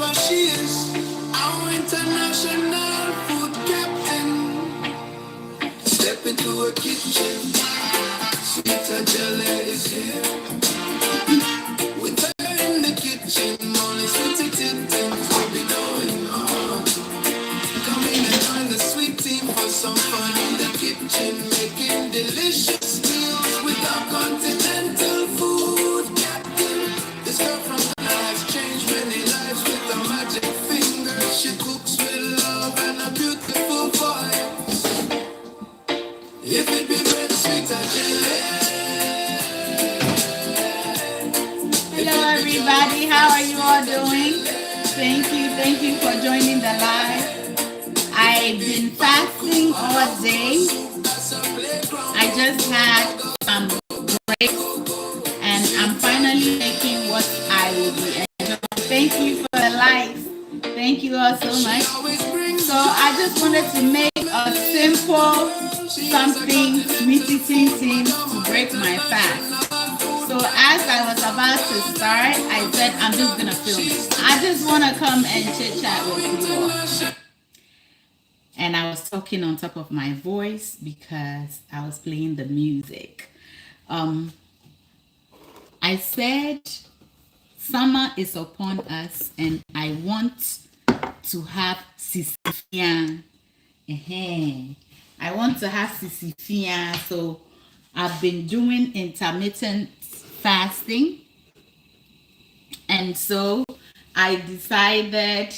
what she is. Our international food captain. Step into a kitchen. Sweet Adjeley is here. With her in the kitchen, money sweet things will be going on. Come in and join the sweet team for some fun in the kitchen, making delicious meals with our continental food captain. This girl from Ghana has changed many lives with a magic finger. She cooks with love and a beautiful voice. If it be bread, sweet Adjeley. Hello everybody, how are you all doing? Thank you for joining the live. I've been fasting all day. I just had break and I'm finally making what I will be enjoying. Thank you for the likes. Thank you all so much. So I just wanted to make a simple something sweetie ting to break my fast. So as I was about to start, I said I'm just gonna film it. I just wanna come and chit chat with you all. And I was talking on top of my voice because I was playing the music. I said summer is upon us and I want to have sisifia. I want to have sisifia. So I've been doing intermittent fasting. And so I decided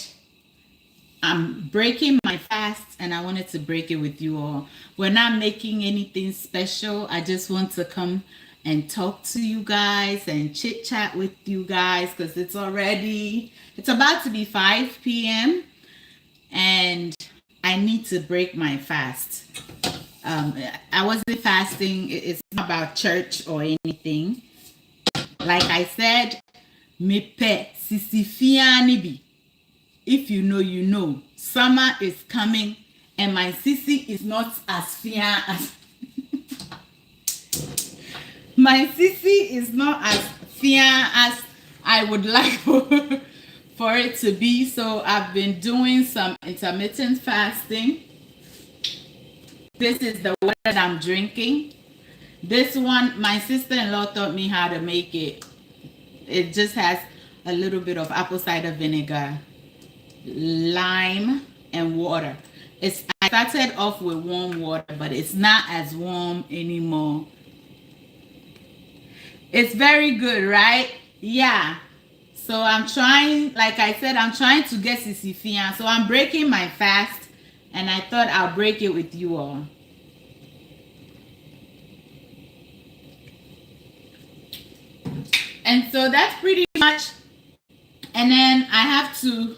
I'm breaking my fast and I wanted to break it with you all. We're not making anything special. I just want to come and talk to you guys and chit chat with you guys because it's about to be 5 p.m. and I need to break my fast. I wasn't fasting. It's not about church or anything. Like I said, me pe sisifia nibi. If you know, you know. Summer is coming and my sissy is not as fair as my sissy is not as fair as I would like for it to be. So I've been doing some intermittent fasting. This is the one that I'm drinking. This one, my sister-in-law taught me how to make it. It just has a little bit of apple cider vinegar, lime, and water. I started off with warm water, but it's not as warm anymore. It's very good, right? Yeah. So I'm trying, like I said, I'm trying to get sisifia. So I'm breaking my fast, and I thought I'll break it with you all. And so that's pretty much. And then I have to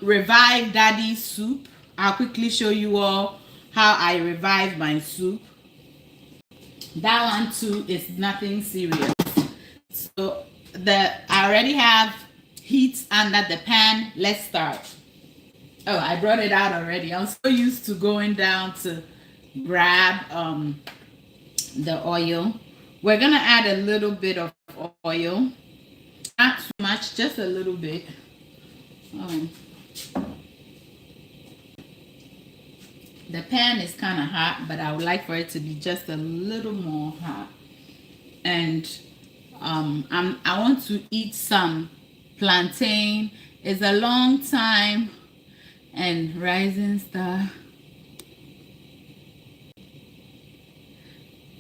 revive Daddy's soup. I'll quickly show you all how I revive my soup. That one too is nothing serious. So I already have heat under the pan. Let's start. Oh, I brought it out already. I'm so used to going down to grab the oil. We're gonna add a little bit of oil. Not too much, just a little bit. The pan is kind of hot, but I would like for it to be just a little more hot. And I want to eat some plantain. It's a long time. And Rising Star.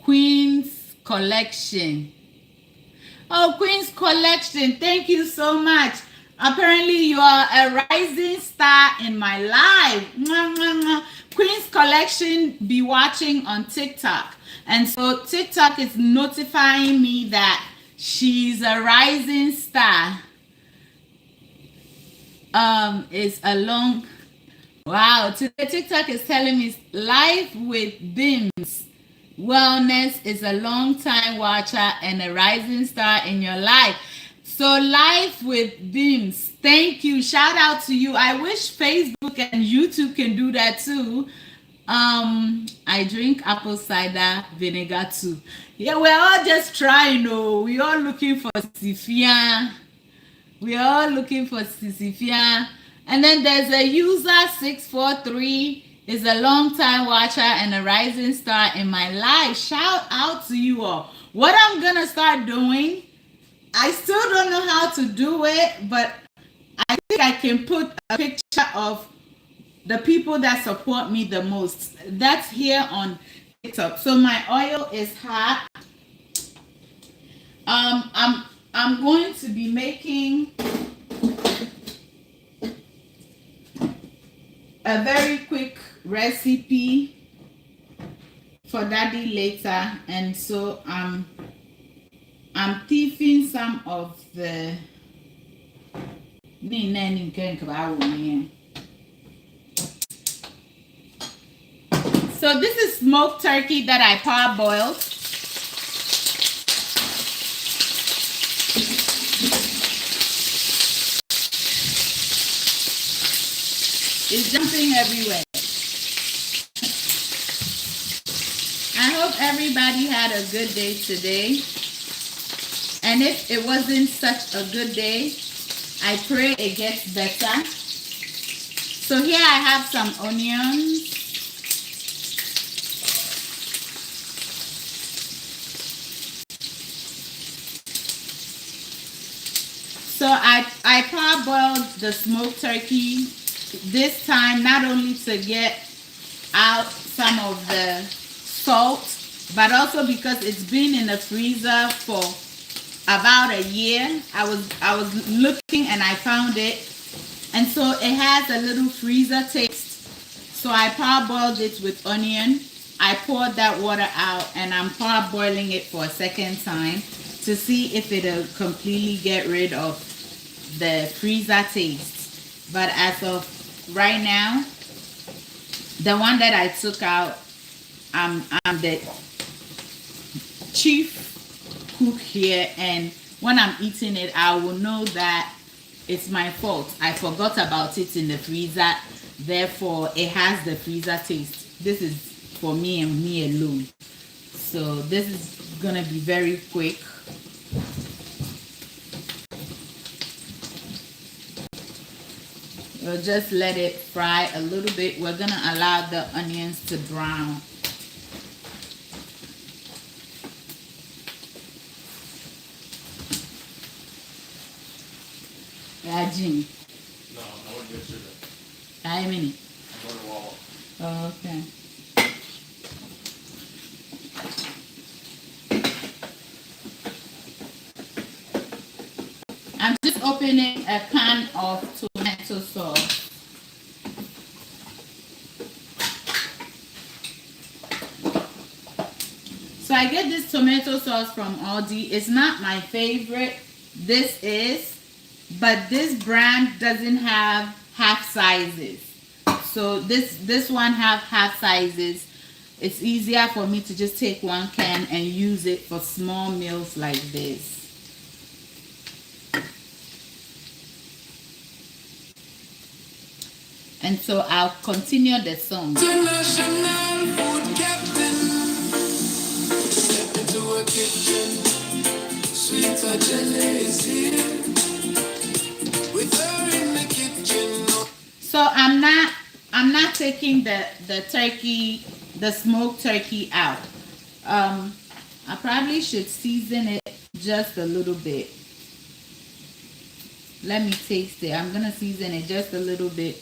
Queen's Collection. Oh, Queen's Collection, thank you so much. Apparently you are a rising star in my life. Queen's Collection be watching on TikTok. And so TikTok is notifying me that she's a rising star. It's a long, wow, today TikTok is telling me life with Bims. Wellness is a long time watcher and a rising star in your life. So life with Bims. Thank you. Shout out to you. I wish Facebook and YouTube can do that too. I drink apple cider vinegar too. Yeah, we're all just trying. Oh, we're all looking for Sifia. We are all looking for Sisifia. And then there's a user 643 is a long time watcher and a rising star in my life. Shout out to you all. What I'm gonna start doing, I still don't know how to do it, but I think I can put a picture of the people that support me the most. That's here on TikTok. So my oil is hot. I'm going to be making a very quick recipe for Daddy later, and so I'm thieving some of the. So this is smoked turkey that I parboiled. It's jumping everywhere. I hope everybody had a good day today. And if it wasn't such a good day, I pray it gets better. So here I have some onions. So I parboiled the smoked turkey this time, not only to get out some of the salt, but also because it's been in the freezer for about a year. I was looking and I found it, and so it has a little freezer taste. So I parboiled it with onion. I poured that water out and I'm parboiling it for a second time to see if it'll completely get rid of the freezer taste. But as of right now, the one that I took out, I'm the chief cook here, and when I'm eating it, I will know that it's my fault. I forgot about it in the freezer, therefore it has the freezer taste. This is for me and me alone. So this is gonna be very quick. We'll just let it fry a little bit. We're gonna allow the onions to brown. Jim. No, I wouldn't get sugar. How many? I'm going to Wawa. Oh, okay. I'm just opening a can of tomato sauce. So I get this tomato sauce from Aldi. It's not my favorite. This is, but this brand doesn't have half sizes. So this one have half sizes. It's easier for me to just take one can and use it for small meals like this. And so I'll continue the song. International food captain. Step into a kitchen. Sweet Adjeley is here. With her in the kitchen. So I'm not taking the turkey, the smoked turkey out. I probably should season it just a little bit. Let me taste it. I'm gonna season it just a little bit.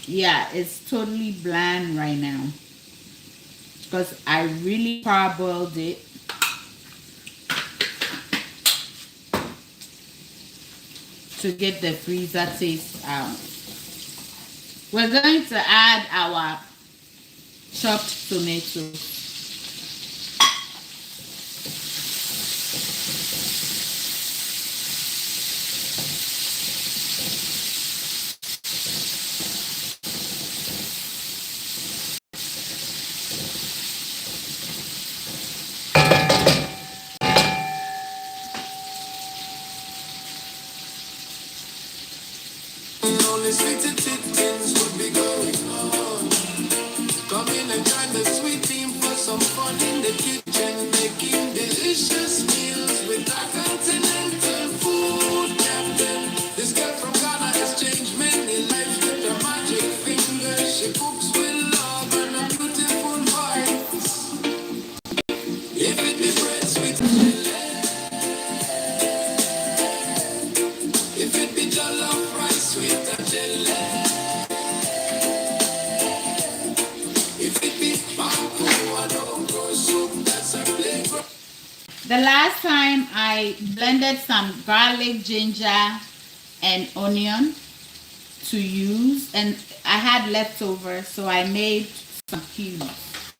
Yeah, it's totally bland right now because I really parboiled it. To get the freezer taste out. We're going to add our chopped tomatoes. Only sweet things would be going on. Come in and join the some fun in the kitchen, making delicious meals with our continental food captain. This girl from Ghana has changed many lives with her magic fingers. She cooks with love and a beautiful voice. If it be bread, sweet Adjeley. If it be jollof rice, sweet Adjeley. If it be mango and okra soup, that's a flavor. The last time I blended some garlic, ginger, and onion to use, and I had leftover, so I made some cubes.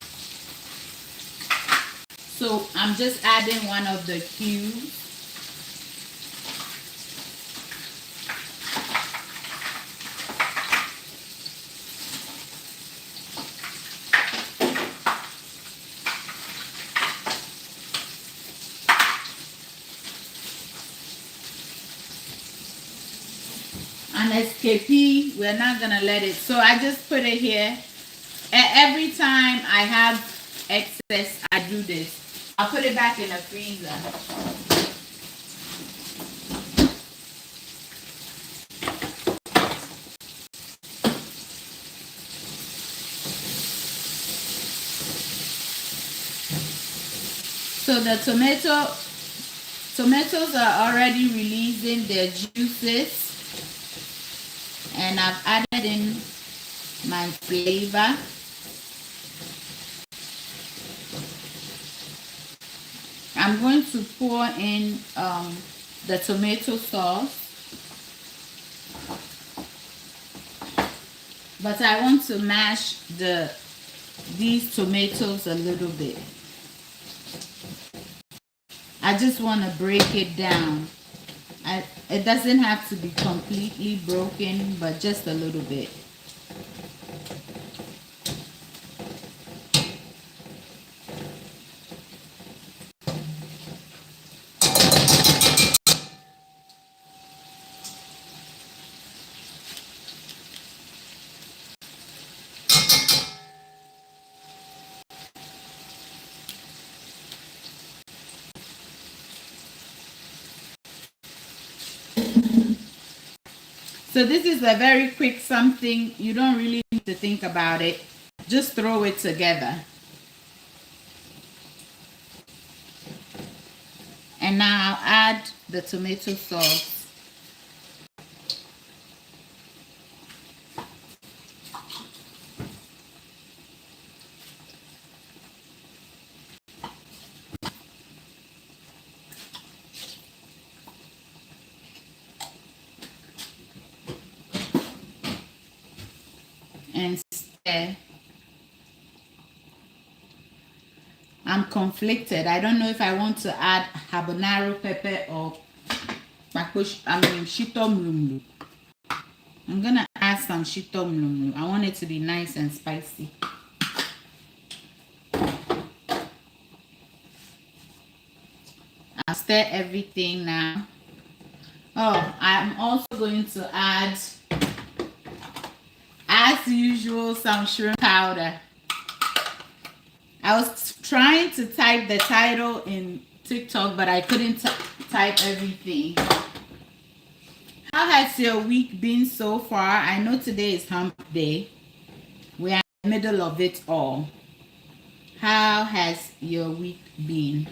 So I'm just adding one of the cubes. An escapee, we're not gonna let it. So I just put it here. Every time I have excess, I do this. I'll put it back in the freezer. So the tomatoes are already releasing their juices. And I've added in my flavor. I'm going to pour in the tomato sauce. But I want to mash these tomatoes a little bit. I just want to break it down. It doesn't have to be completely broken, but just a little bit. So this is a very quick something. You don't really need to think about it. Just throw it together. And now I'll add the tomato sauce. And stir. I'm conflicted. I don't know if I want to add habanero pepper or shito mlumlu. I'm gonna add some shito mlumlu. I want it to be nice and spicy. I'll stir everything now. Oh, I'm also going to add, as usual, some shrimp powder. I was trying to type the title in TikTok, but I couldn't type everything. How has your week been so far? I know today is hump day. We are in the middle of it all. How has your week been?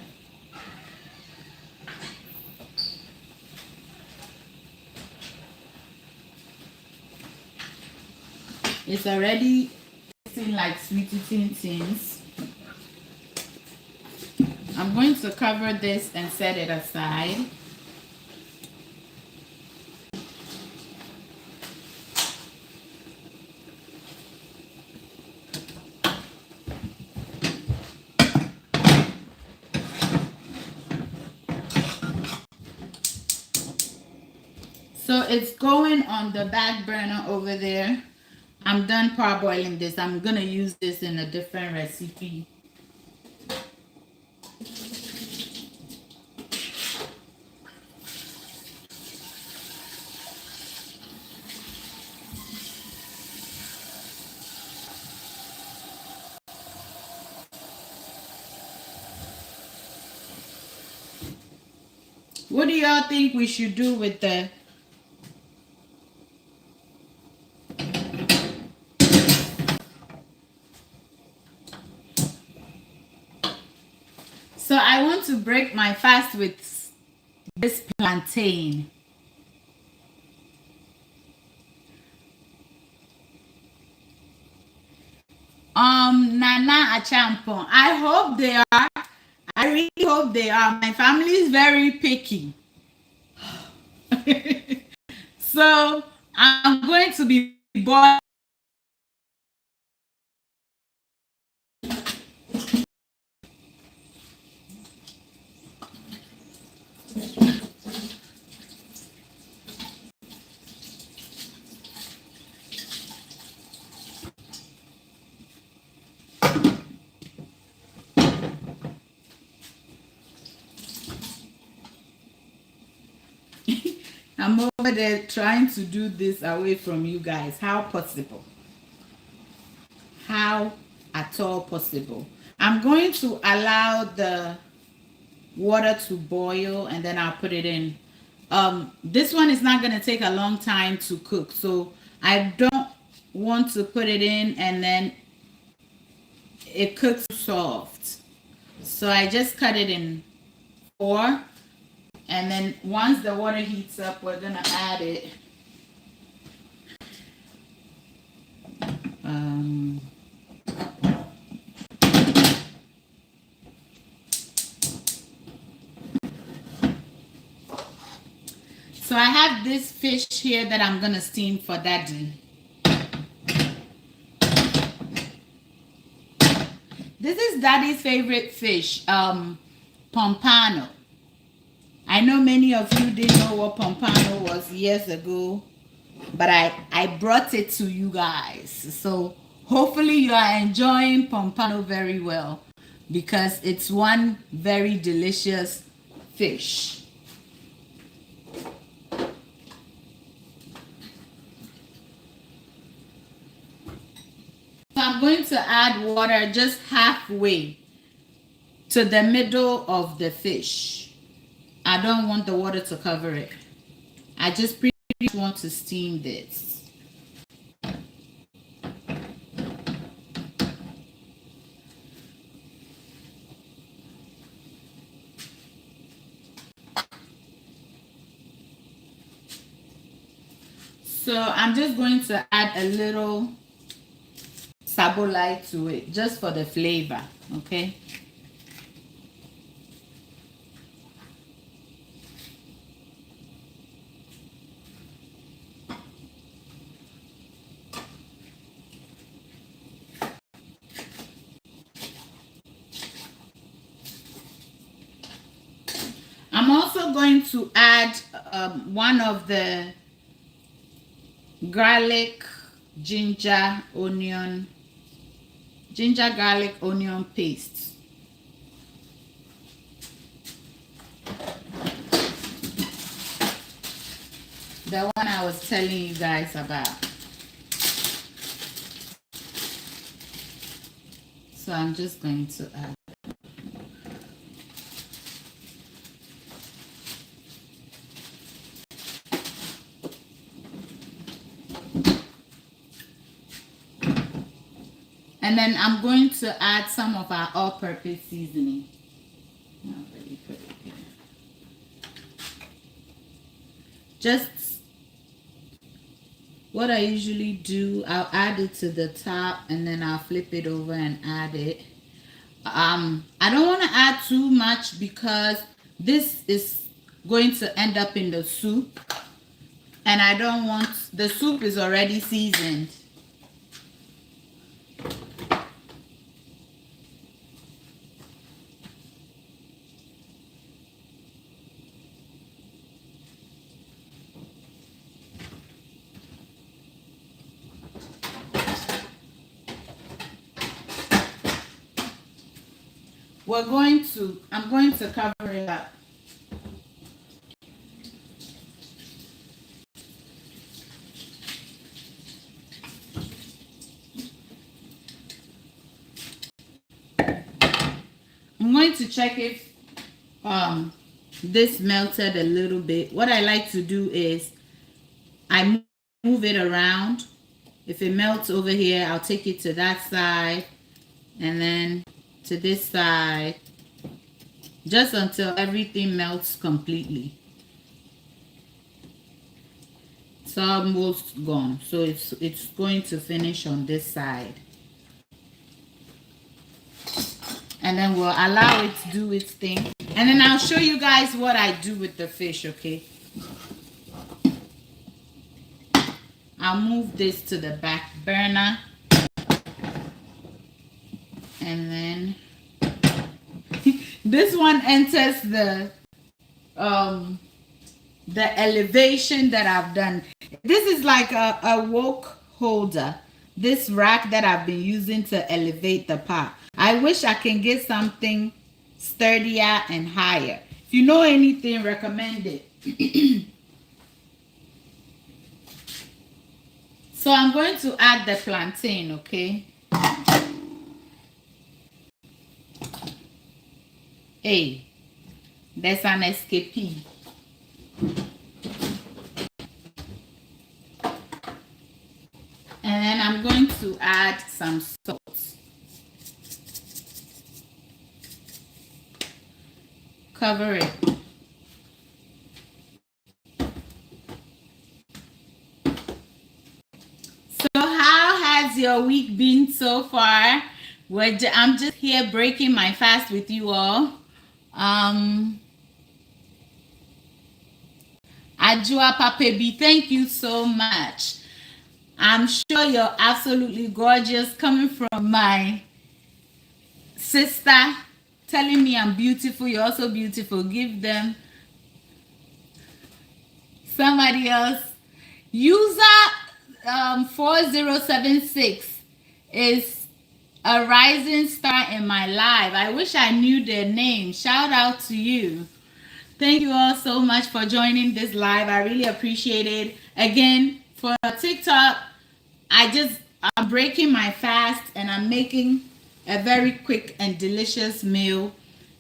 It's already tasting like sweetie tins. I'm going to cover this and set it aside. So it's going on the back burner over there. I'm done parboiling this. I'm gonna use this in a different recipe. What do y'all think we should do with the... So I want to break my fast with this plantain. Nana Achampon. I hope they are. I really hope they are. My family is very picky. So I'm going to be boiled. I'm over there trying to do this away from you guys. How possible? How at all possible? I'm going to allow the water to boil and then I'll put it in. This one is not going to take a long time to cook, so I don't want to put it in and then it cooks soft. So I just cut it in 4, and then once the water heats up, we're gonna add it. So I have this fish here that I'm gonna steam for Daddy. This is Daddy's favorite fish, pompano. I know many of you didn't know what pompano was years ago, but I brought it to you guys. So hopefully you are enjoying pompano very well because it's one very delicious fish. So I'm going to add water just halfway to the middle of the fish. I don't want the water to cover it. I just pretty much want to steam this. So I'm just going to add a little sabolite to it just for the flavor, okay? I'm also going to add one of the garlic, ginger, garlic, onion paste. The one I was telling you guys about. So I'm just going to add. And then I'm going to add some of our all-purpose seasoning. Just what I usually do, I'll add it to the top and then I'll flip it over and add it. I don't want to add too much because this is going to end up in the soup. And I don't want, the soup is already seasoned. I'm going to cover it up. I'm going to check if this melted a little bit. What I like to do is I move it around. If it melts over here, I'll take it to that side and then to this side, just until everything melts completely. It's almost gone, so it's going to finish on this side, and then we'll allow it to do its thing, and then I'll show you guys what I do with the fish. Okay, I'll move this to the back burner, and then this one enters the elevation that I've done. This is like a wok holder, this rack that I've been using to elevate the pot. I wish I can get something sturdier and higher. If you know anything, recommend it. So I'm going to add the plantain, okay? Hey, there's an escapee. And then I'm going to add some salt. Cover it. So how has your week been so far? I'm just here breaking my fast with you all. Ajua Papebi, thank you so much. I'm sure you're absolutely gorgeous, coming from my sister telling me I'm beautiful. You're also beautiful. Give them somebody else. User 4076 is a rising star in my life. I wish I knew their name. Shout out to you. Thank you all so much for joining this live. I really appreciate it. Again, for TikTok, I'm breaking my fast and I'm making a very quick and delicious meal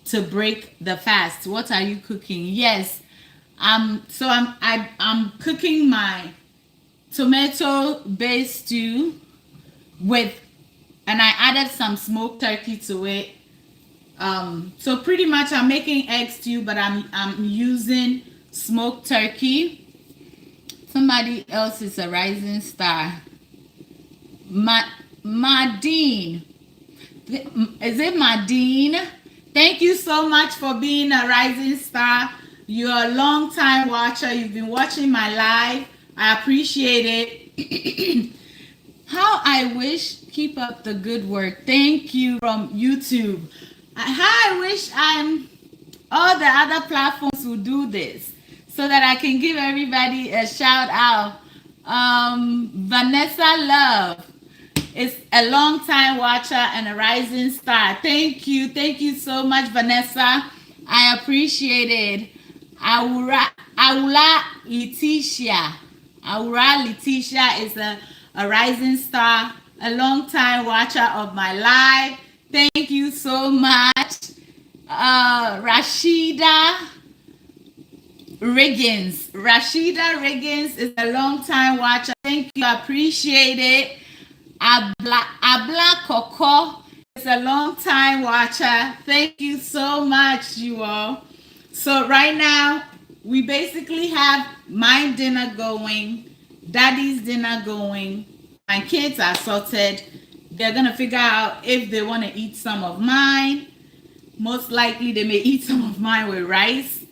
to break the fast. What are you cooking? Yes, I'm cooking my tomato-based stew and I added some smoked turkey to it. So pretty much I'm making egg stew, but I'm using smoked turkey. Somebody else is a rising star. Madine. Is it Madine? Thank you so much for being a rising star. You're a long time watcher. You've been watching my live. I appreciate it. How I wish, keep up the good work. Thank you from YouTube. How I wish all the other platforms would do this so that I can give everybody a shout out. Vanessa Love is a long time watcher and a rising star. Thank you so much, Vanessa. I appreciate it. Aura Letitia is a rising star, a long time watcher of my live. Thank you so much. Rashida Riggins is a long time watcher. Thank you, I appreciate it. Abla Coco is a long time watcher. Thank you so much, you all. So right now we basically have my dinner going, daddy's dinner going. My kids are sorted. They're gonna figure out if they want to eat some of mine. Most likely they may eat some of mine with rice.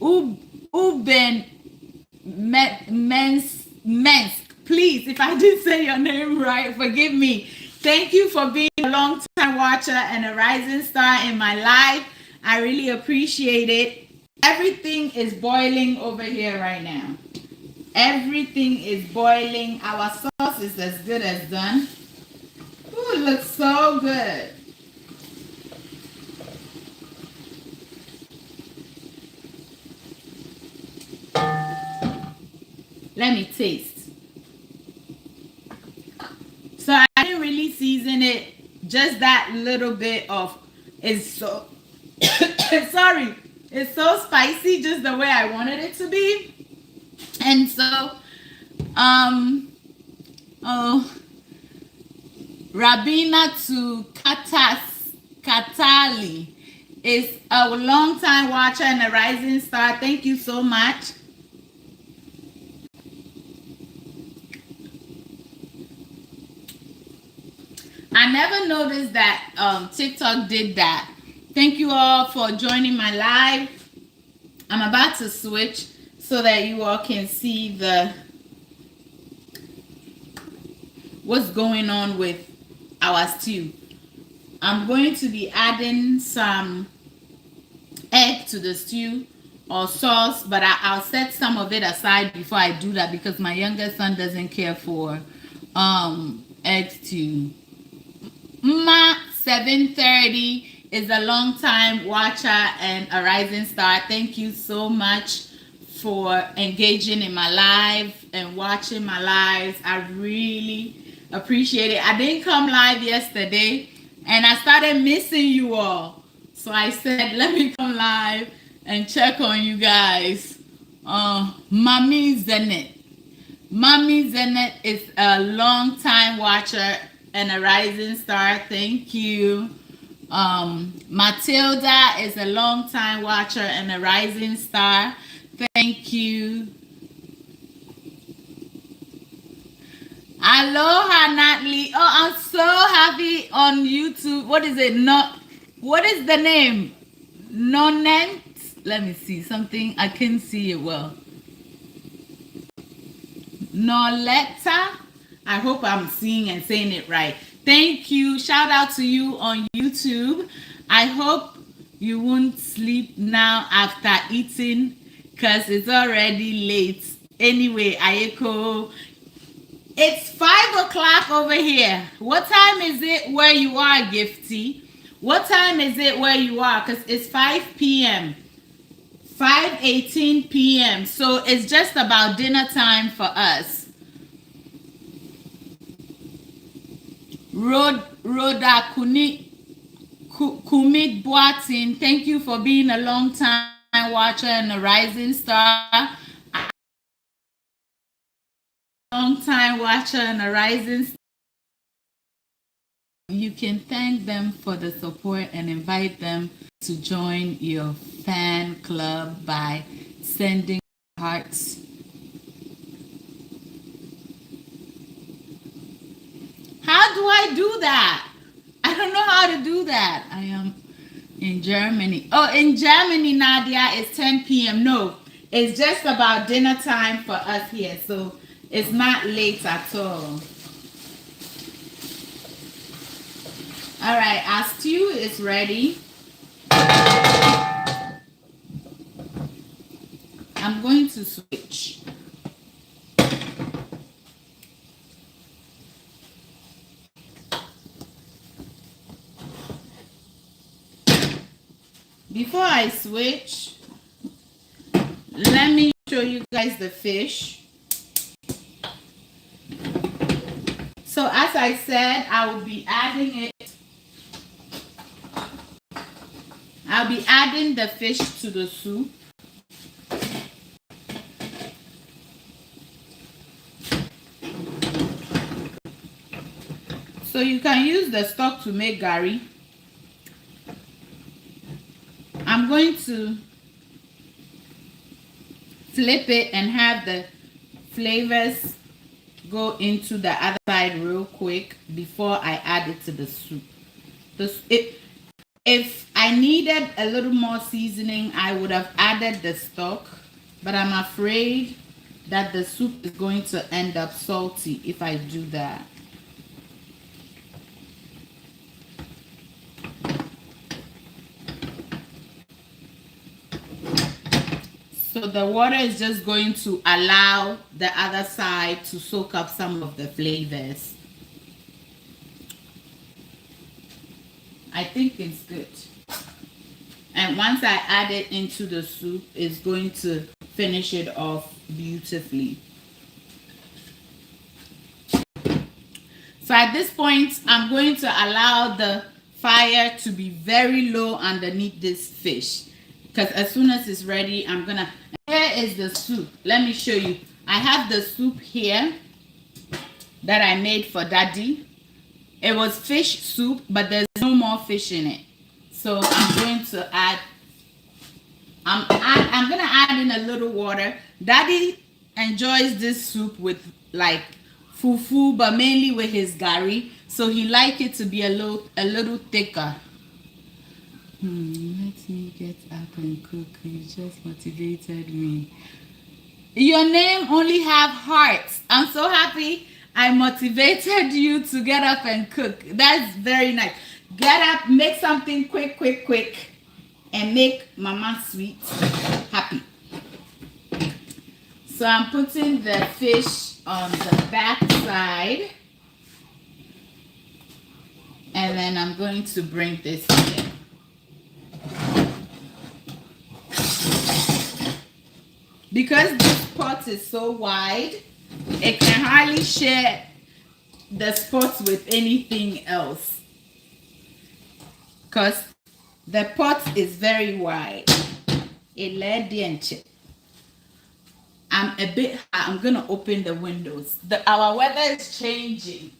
Uben Mensk, please, if I didn't say your name right, forgive me. Thank you for being a long time watcher and a rising star in my life. I really appreciate it. Everything is boiling over here right now. Everything is boiling. Our sauce is as good as done. Ooh, it looks so good. Let me taste. So I didn't really season it. Just that little bit of it's Sorry, it's so spicy just the way I wanted it to be. And so, oh, Rabina to Katali is a long time watcher and a rising star. Thank you so much. I never noticed that TikTok did that. Thank you all for joining my live. I'm about to switch so that you all can see what's going on with our stew. I'm going to be adding some egg to the stew or sauce, but I'll set some of it aside before I do that because my youngest son doesn't care for egg stew. Ma 730 is a long time watcher and a rising star. Thank you so much for engaging in my live and watching my lives. I really appreciate it. I didn't come live yesterday and I started missing you all. So I said, let me come live and check on you guys. Mommy Zenet. Mommy Zenet is a long time watcher and a rising star. Thank you. Matilda is a long time watcher and a rising star. Thank you. Aloha, Natalie. Oh, I'm so happy on YouTube. What is it? What is the name? Nonent? Let me see something. I can see it well. Noletta. I hope I'm seeing and saying it right. Thank you. Shout out to you on YouTube. I hope you won't sleep now after eating because it's already late. Anyway, Ayeko, it's 5 o'clock over here. What time is it where you are, Gifty? What time is it where you are? Because it's 5 p.m. 5:18 p.m. So it's just about dinner time for us. Rhoda Kumit Boatin, thank you for being a long time watcher and a rising star. Long time watcher and a rising star. You can thank them for the support and invite them to join your fan club by sending hearts. How do I do that? I don't know how to do that. I am in Germany. Oh, in Germany, Nadia, it's 10 p.m. No, it's just about dinner time for us here. So it's not late at all. All right, our stew is ready. I'm going to switch. Before I switch, let me show you guys the fish. So as I said, I will be adding it. I'll be adding the fish to the soup. So you can use the stock to make gari. I'm going to flip it and have the flavors go into the other side real quick before I add it to the soup. If I needed a little more seasoning, I would have added the stock, but I'm afraid that the soup is going to end up salty if I do that. So the water is just going to allow the other side to soak up some of the flavors. I think it's good. And once I add it into the soup, it's going to finish it off beautifully. So at this point, I'm going to allow the fire to be very low underneath this fish, because as soon as it's ready, I'm gonna. Here is the soup. Let me show you. I have the soup here that I made for Daddy. It was fish soup, but there's no more fish in it. So I'm going to add. I'm gonna add in a little water. Daddy enjoys this soup with like fufu, but mainly with his gari. So he like it to be a little thicker. Let me get up and cook. You just motivated me. Your name only have hearts. I'm so happy I motivated you to get up and cook. That's very nice. Get up, make something quick, and make Mama Sweet happy. So I'm putting the fish on the back side. And then I'm going to bring this in. Because this pot is so wide, it can hardly share the spots with anything else. Because the pot is very wide. I'm gonna open the windows. Our weather is changing.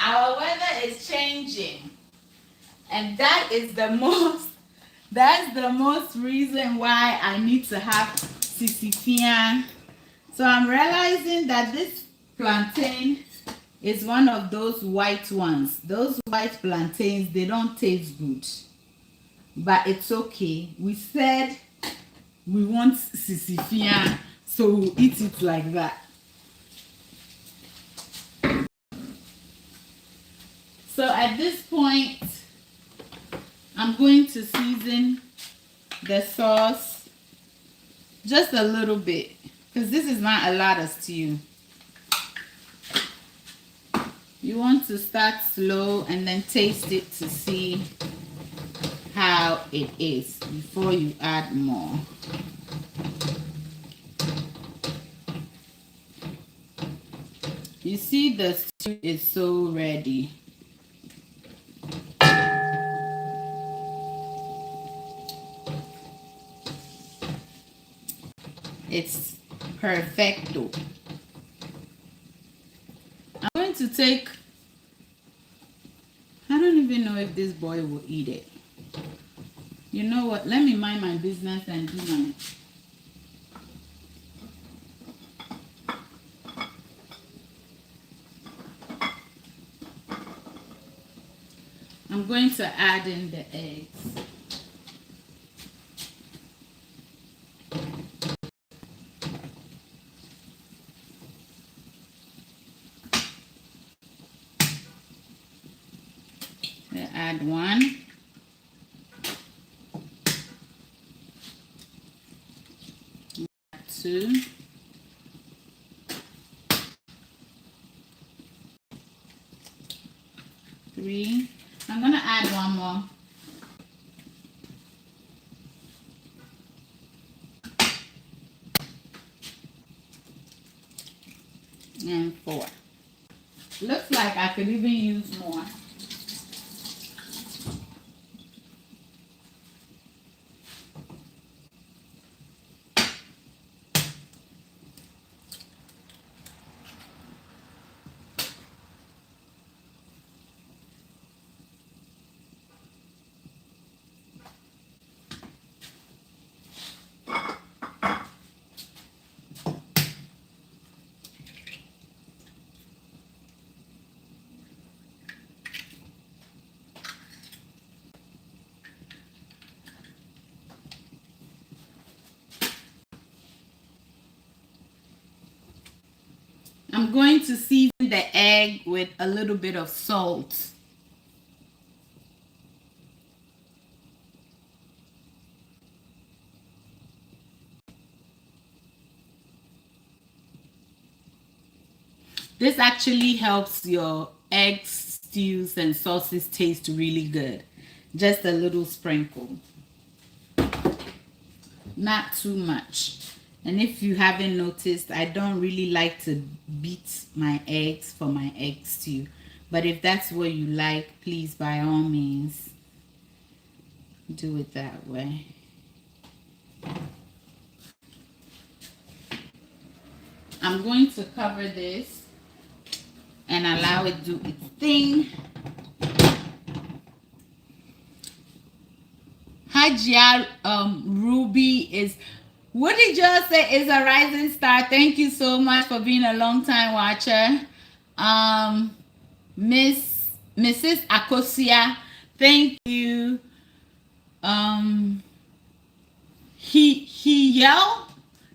Our weather is changing, and that's the most reason why I need to have sisifia. So I'm realizing that this plantain is one of those white ones. Those white plantains, they don't taste good, but it's okay. We said we want sisifia, so we'll eat it like that. So at this point, I'm going to season the sauce just a little bit, because this is not a lot of stew. You want to start slow and then taste it to see how it is before you add more. You see, the stew is so ready. It's perfecto. I'm going to take, I don't even know if this boy will eat it. You know what? Let me mind my business and do my. I'm going to add in the eggs. Add one. Two. Three. I'm gonna add one more. And 4. Looks like I could even use more. I'm going to season the egg with a little bit of salt. This actually helps your eggs, stews, and sauces taste really good. Just a little sprinkle. not too much. And if you haven't noticed, I don't really like to beat my eggs for my egg stew. But if that's what you like, please, by all means, do it that way. I'm going to cover this and allow it to do its thing. Hajia Ruby is, what did y'all say, is a rising star? Thank you so much for being a long time watcher. Mrs. Akosia, thank you. He yell,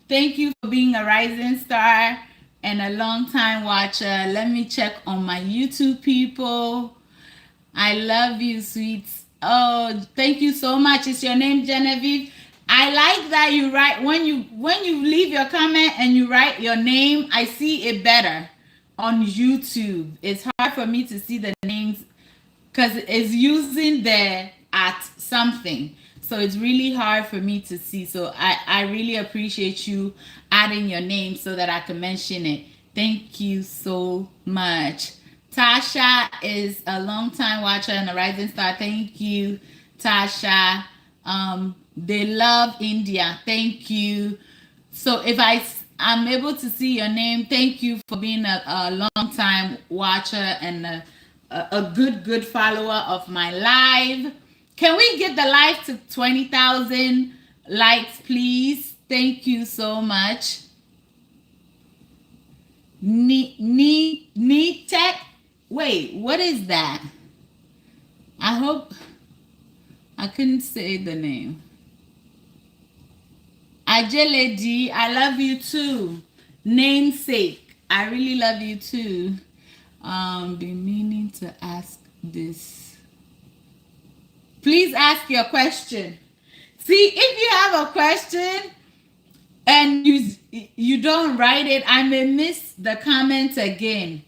thank you for being a rising star and a long time watcher. Let me check on my YouTube people. I love you, sweets. Oh, thank you so much. Is your name Genevieve? I like that you write when you leave your comment and you write your name. I see it better on YouTube. It's hard for me to see the names because it's using the at something. So it's really hard for me to see. So I really appreciate you adding your name so that I can mention it. Thank you so much. Tasha is a long time watcher and a rising star. Thank you, Tasha. They love India. Thank you. So if I'm able to see your name, thank you for being a long time watcher and a good follower of my live. Can we get the live to 20,000 likes, please? Thank you so much. Tech. Wait, what is that? I hope I couldn't say the name. Adjeley, I love you too. Namesake, I really love you too. Been meaning to ask this. Please ask your question. See, if you have a question and you don't write it, I may miss the comment again.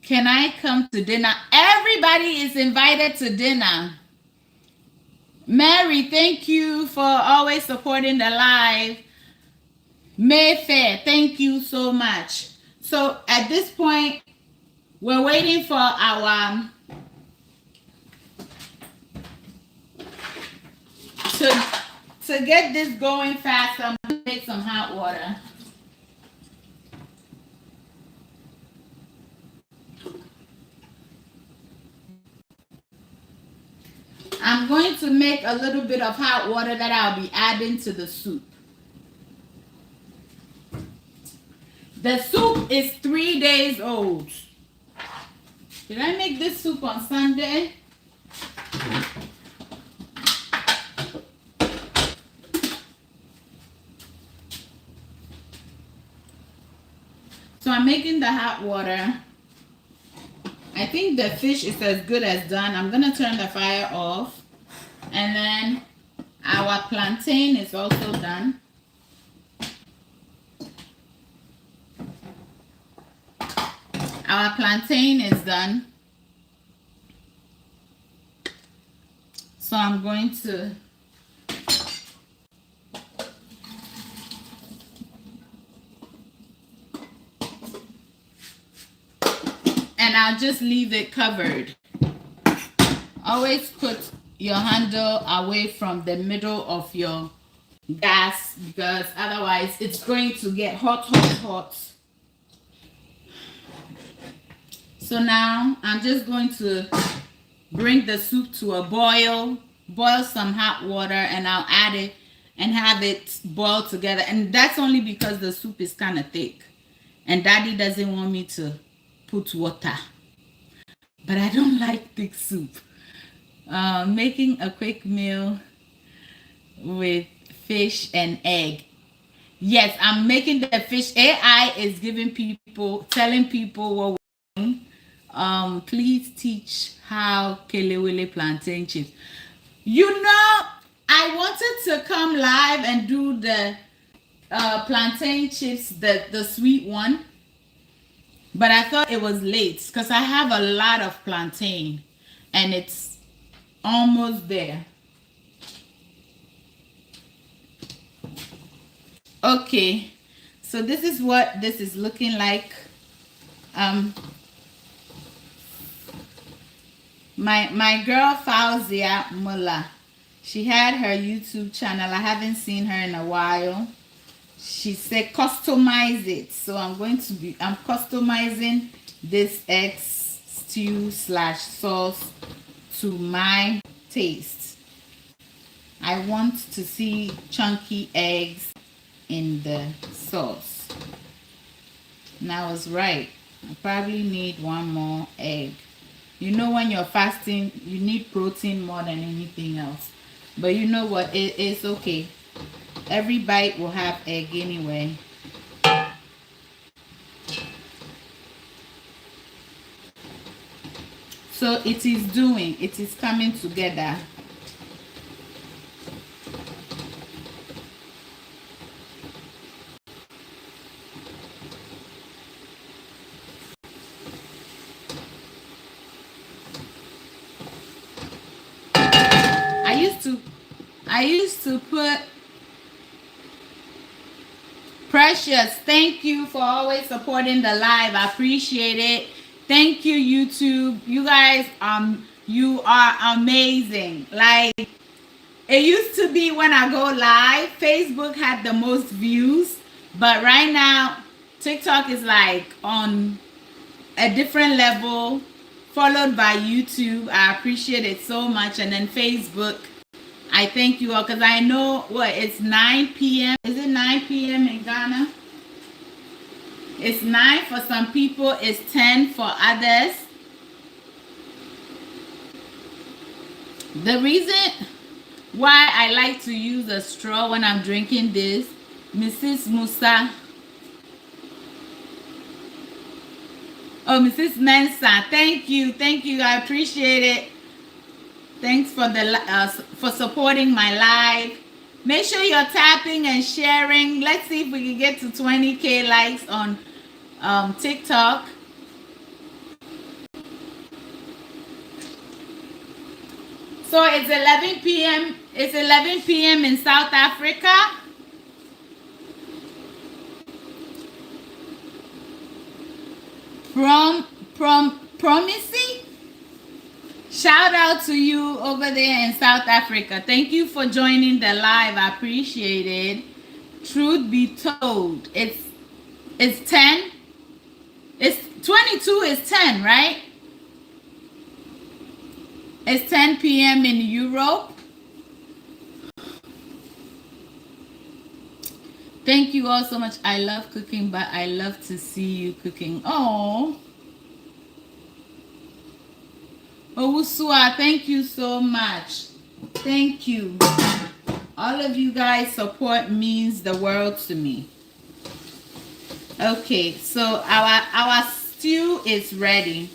Can I come to dinner? Everybody is invited to dinner. Mary, thank you for always supporting the live. Mayfair, thank you so much. So at this point, we're waiting for our to get this going fast. I'm gonna make some hot water. I'm going to make a little bit of hot water that I'll be adding to the soup. The soup is 3 days old. Did I make this soup on Sunday? So I'm making the hot water. I think the fish is as good as done. I'm going to turn the fire off. And then our plantain is also done. Our plantain is done. So I'm going to and I'll just leave it covered. Always put your handle away from the middle of your gas because otherwise it's going to get hot. So now I'm just going to bring the soup to a boil some hot water, and I'll add it and have it boil together. And that's only because the soup is kind of thick and Daddy doesn't want me to put water, but I don't like thick soup. Making a quick meal with fish and egg. Yes, I'm making the fish. AI is telling people what we're doing. Please teach how kelewele plantain chips. You know, I wanted to come live and do the plantain chips, the sweet one, but I thought it was late because I have a lot of plantain and it's almost there. Okay, so this is what this is looking like. My girl Fauzia Mullah, she had her YouTube channel. I haven't seen her in a while. She said customize it, so I'm customizing this egg stew / sauce to my taste. I want to see chunky eggs in the sauce. And I was right. I probably need one more egg. You know, when you're fasting, you need protein more than anything else. But you know what? It's okay. Every bite will have egg anyway. So it is coming together. I used to put Precious. Thank you for always supporting the live. I appreciate it. Thank you, YouTube. You guys, you are amazing. Like, it used to be when I go live, Facebook had the most views, but right now, TikTok is like on a different level, followed by YouTube. I appreciate it so much. And then Facebook, I thank you all, because I know it's 9 p.m. Is it 9 p.m. in Ghana? It's 9 for some people, it's 10 for others. The reason why I like to use a straw when I'm drinking this, Mrs. Musa. Oh, Mrs. Mensa, thank you, I appreciate it. Thanks for for supporting my live. Make sure you're tapping and sharing. Let's see if we can get to 20K likes on TikTok. So it's 11 p.m. It's 11 p.m. in South Africa. From Promising. Shout out to you over there in South Africa. Thank you for joining the live. I appreciate it. Truth be told, it's 10. It's 22 is 10, right? It's 10 p.m. in Europe. Thank you all so much. I love cooking, but I love to see you cooking. Oh. Owusua, thank you so much. Thank you. All of you guys' support means the world to me. Okay, so our stew is ready.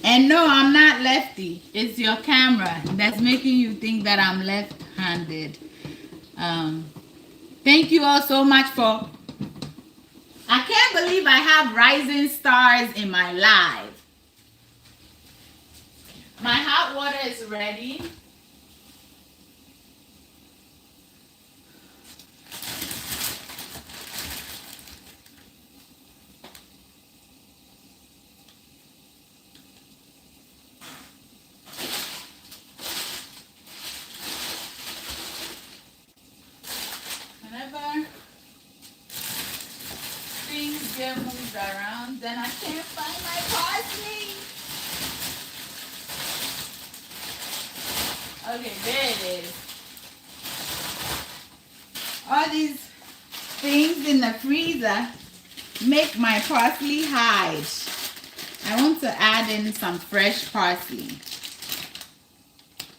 And no, I'm not lefty. It's your camera that's making you think that I'm left-handed. Thank you all so much for... I can't believe I have rising stars in my live. My hot water is ready. Whenever things get moved around, then I can't find my parsley. Okay, there it is. All these things in the freezer make my parsley hide. I want to add in some fresh parsley.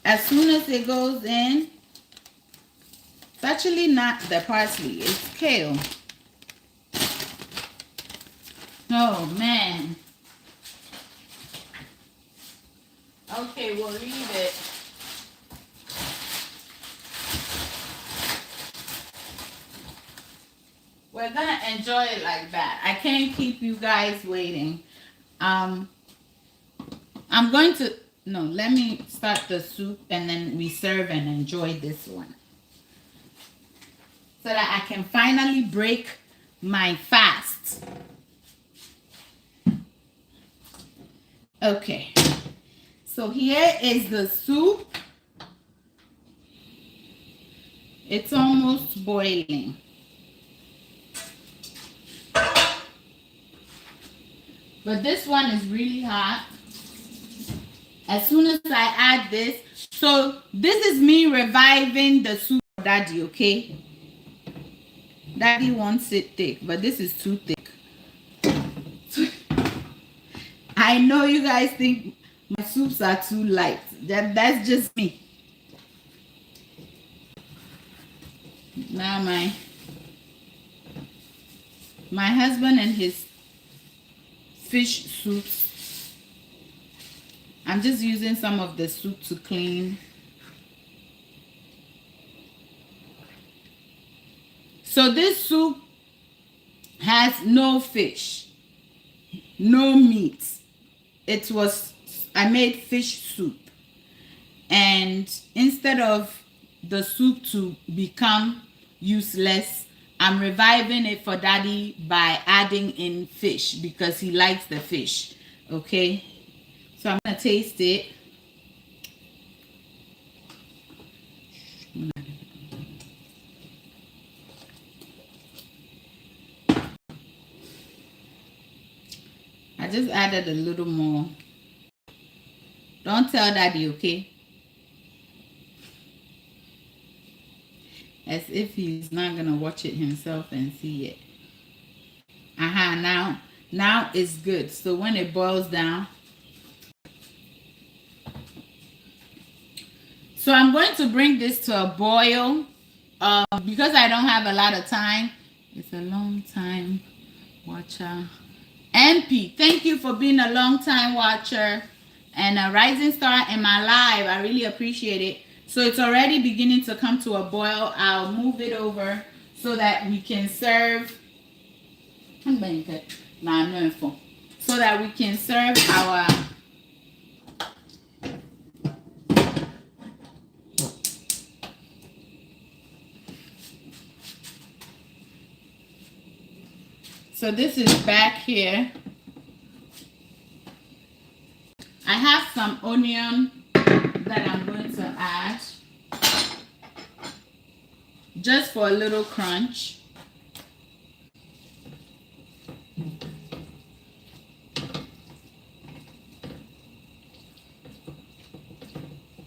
As soon as it goes in, it's actually not the parsley, it's kale. Oh man. Okay, we'll leave it. We're gonna enjoy it like that. I can't keep you guys waiting. I'm going to No, let me start the soup and then we serve and enjoy this one. So that I can finally break my fast. Okay. So here is the soup. It's almost boiling. But this one is really hot. As soon as I add this, so this is me reviving the soup for Daddy, okay? Daddy wants it thick, but this is too thick. I know you guys think my soups are too light. That's just me. Now my husband and his fish soups. I'm just using some of the soup to clean. So this soup has no fish, no meat. I made fish soup. And instead of the soup to become useless, I'm reviving it for Daddy by adding in fish because he likes the fish. Okay? So I'm going to taste it. I just added a little more. Don't tell Daddy, okay? As if he's not gonna watch it himself and see it. Now it's good. So when it boils down, so I'm going to bring this to a boil because I don't have a lot of time. It's a long time watcher. MP, thank you for being a long time watcher and a rising star in my live. I really appreciate it. So it's already beginning to come to a boil. I'll move it over so that we can serve. So that we can serve our so this is back here. I have some onion that I'm going to add just for a little crunch.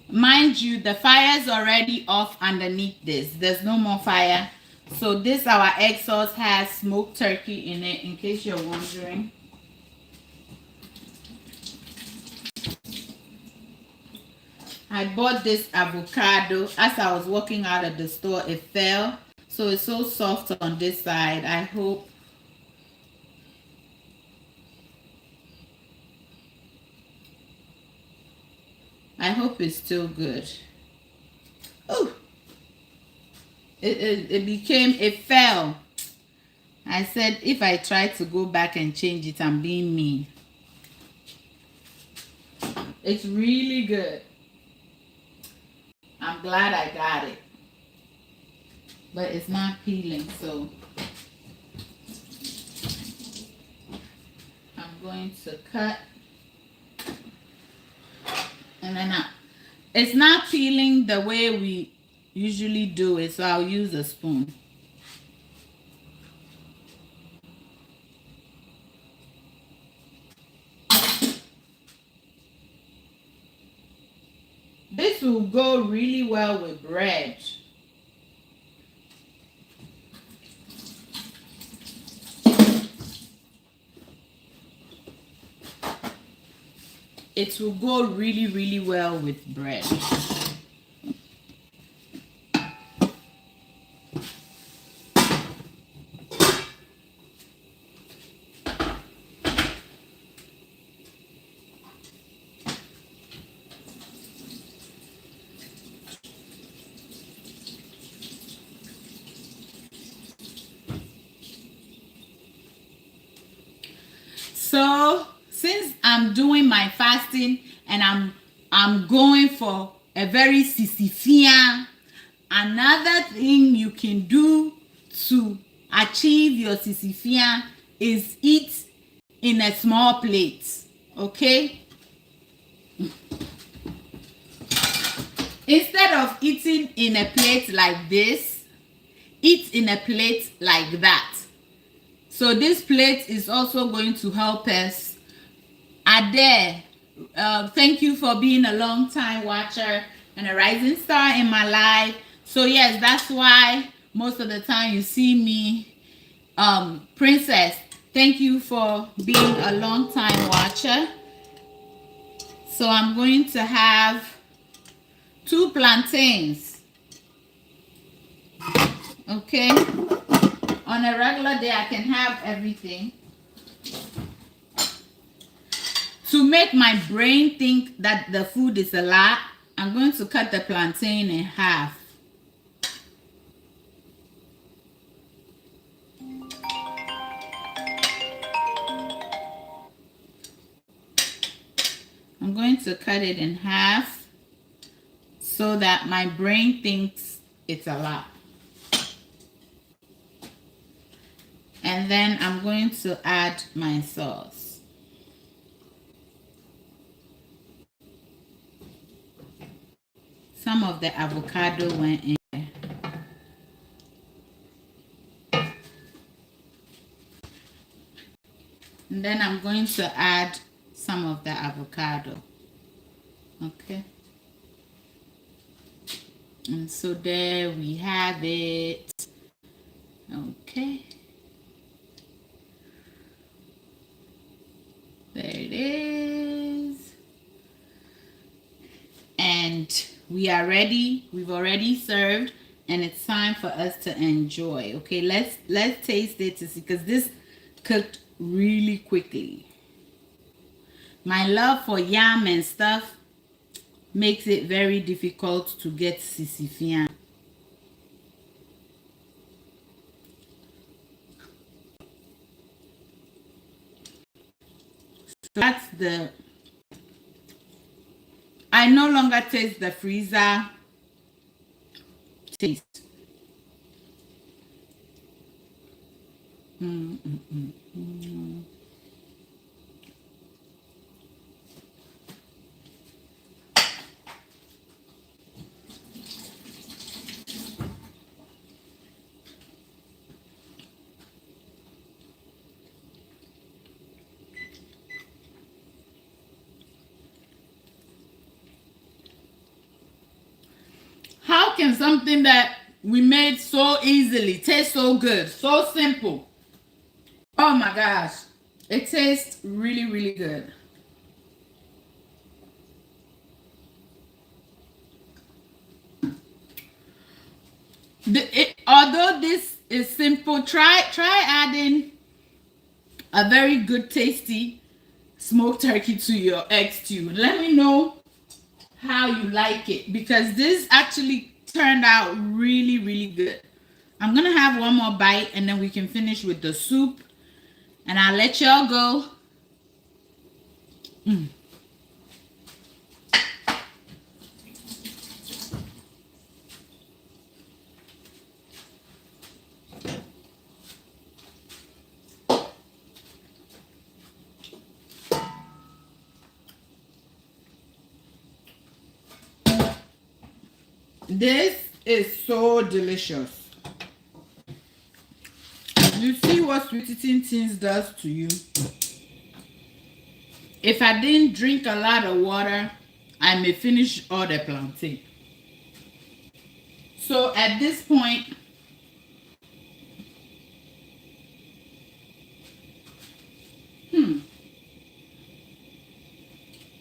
Mind you, the fire's already off underneath this. There's no more fire. So this, our egg sauce, has smoked turkey in it, in case you're wondering. I bought this avocado. As I was walking out of the store, it fell. So it's so soft on this side. I hope it's still good. Oh, it fell. I said if I try to go back and change it, I'm being mean. It's really good. I'm glad I got it. But it's not peeling, so I'm going to cut. And then it's not peeling the way we usually do it, so I'll use a spoon. This will go really well with bread. It will go really, really well with bread. So since I'm doing my fasting and I'm going for a very sisifia. Another thing you can do to achieve your sisifia is eat in a small plate. Okay? Instead of eating in a plate like this, eat in a plate like that. So this plate is also going to help us. Ade, thank you for being a long time watcher and a rising star in my life. So yes, that's why most of the time you see me. Princess, thank you for being a long time watcher. So I'm going to have 2 plantains. Okay, on a regular day I can have everything. To make my brain think that the food is a lot, I'm going to cut the plantain in half. I'm going to cut it in half so that my brain thinks it's a lot. And then I'm going to add my sauce. Some of the avocado went in there. And then I'm going to add some of the avocado. Okay. And so there we have it. Okay. There it is. And we are ready. We've already served and it's time for us to enjoy. Okay, let's taste it to see, because this cooked really quickly. My love for yam and stuff makes it very difficult to get sisifian. So that's the, I no longer taste the freezer taste. How can something that we made so easily taste so good, so simple? Oh my gosh, it tastes really, really good. Although this is simple, try adding a very good tasty smoked turkey to your egg stew. Let me know how you like it, because this actually turned out really, really good. I'm gonna have one more bite and then we can finish with the soup, and I'll let y'all go. This is so delicious. You see what sweet eating things does to you? If I didn't drink a lot of water, I may finish all the plantain. So at this point,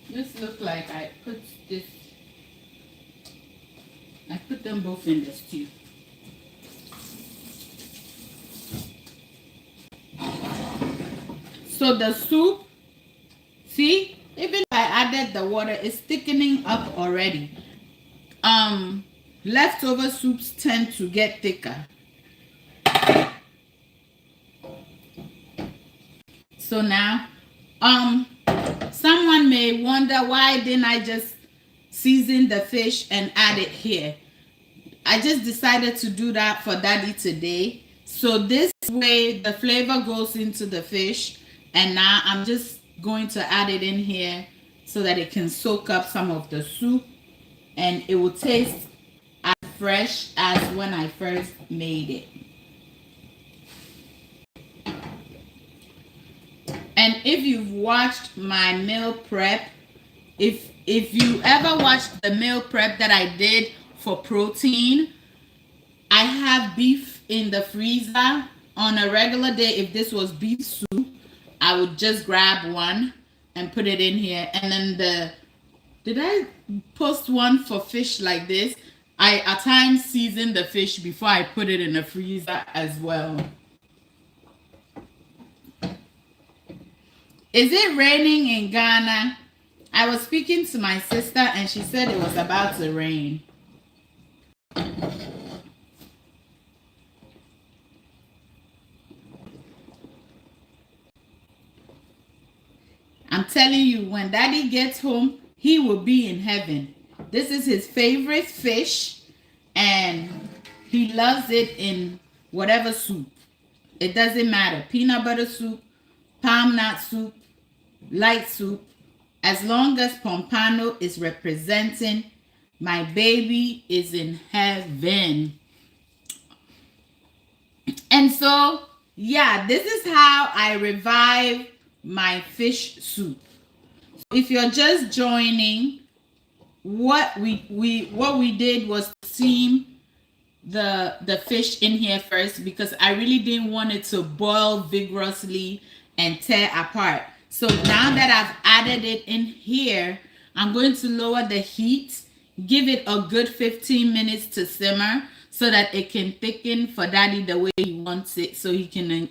this looks like I put them both in the stew. So the soup, see, even if I added the water, it's thickening up already. Leftover soups tend to get thicker. So now, someone may wonder, why didn't I just season the fish and add it here. I just decided to do that for Daddy today. So this way the flavor goes into the fish, and now I'm just going to add it in here so that it can soak up some of the soup and it will taste as fresh as when I first made it. And if you've watched my meal prep, if you ever watched the meal prep that I did for protein, I have beef in the freezer. On a regular day, if this was beef soup, I would just grab one and put it in here. And then did I post one for fish like this? I at times season the fish before I put it in the freezer as well. Is it raining in Ghana? I was speaking to my sister and she said it was about to rain. I'm telling you, when Daddy gets home, he will be in heaven. This is his favorite fish, and he loves it in whatever soup. It doesn't matter. Peanut butter soup, palm nut soup, light soup. As long as pompano is representing, my baby is in heaven. And so, yeah, this is how I revive my fish soup. So if you're just joining, what we did was steam the fish in here first, because I really didn't want it to boil vigorously and tear apart. So now that I've added it in here, I'm going to lower the heat, give it a good 15 minutes to simmer so that it can thicken for Daddy the way he wants it, so he can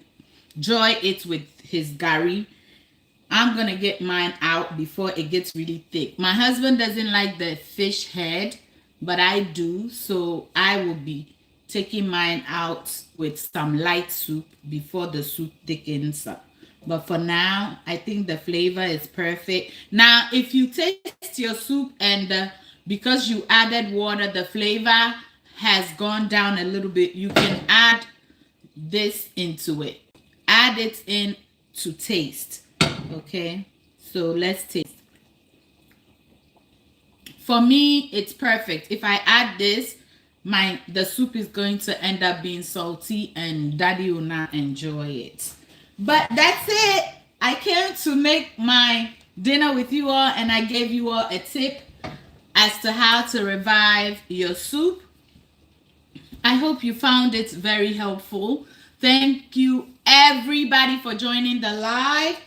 enjoy it with his gari. I'm going to get mine out before it gets really thick. My husband doesn't like the fish head, but I do. So I will be taking mine out with some light soup before the soup thickens up. But for now, I think the flavor is perfect. Now, if you taste your soup and because you added water, the flavor has gone down a little bit, you can add this into it. Add it in to taste. Okay, so let's taste. For me, it's perfect. If I add this, the soup is going to end up being salty and Daddy will not enjoy it. But that's it. I came to make my dinner with you all, and I gave you all a tip as to how to revive your soup. I hope you found it very helpful. Thank you everybody for joining the live.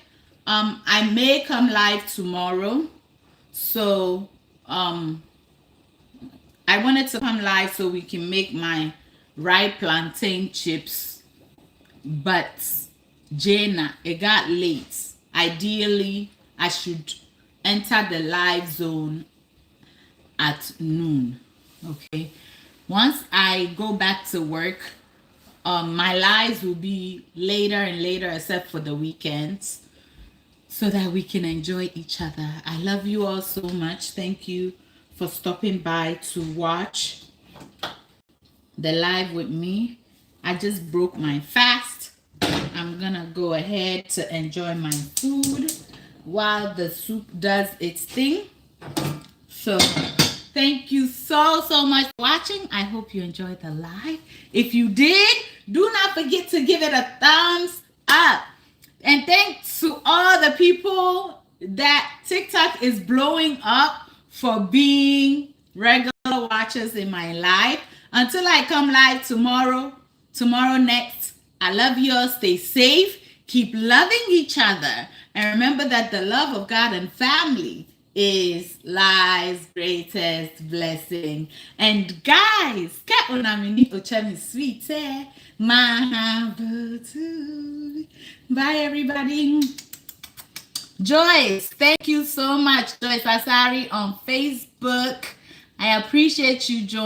I may come live tomorrow, so I wanted to come live so we can make my rye plantain chips, but Jana, it got late. Ideally, I should enter the live zone at noon. Okay, once I go back to work, my lives will be later and later, except for the weekends, so that we can enjoy each other. I love you all so much. Thank you for stopping by to watch the live with me. I just broke my fast. I'm gonna go ahead to enjoy my food while the soup does its thing. So thank you so much for watching. I hope you enjoyed the live. If you did, do not forget to give it a thumbs up. And thanks to all the people that TikTok is blowing up for being regular watchers in my life. Until I come live tomorrow next, I love you all. Stay safe. Keep loving each other. And remember that the love of God and family is life's greatest blessing. And guys, sweet. Bye everybody. Joyce, thank you so much. Joyce Asari on Facebook. I appreciate you joining.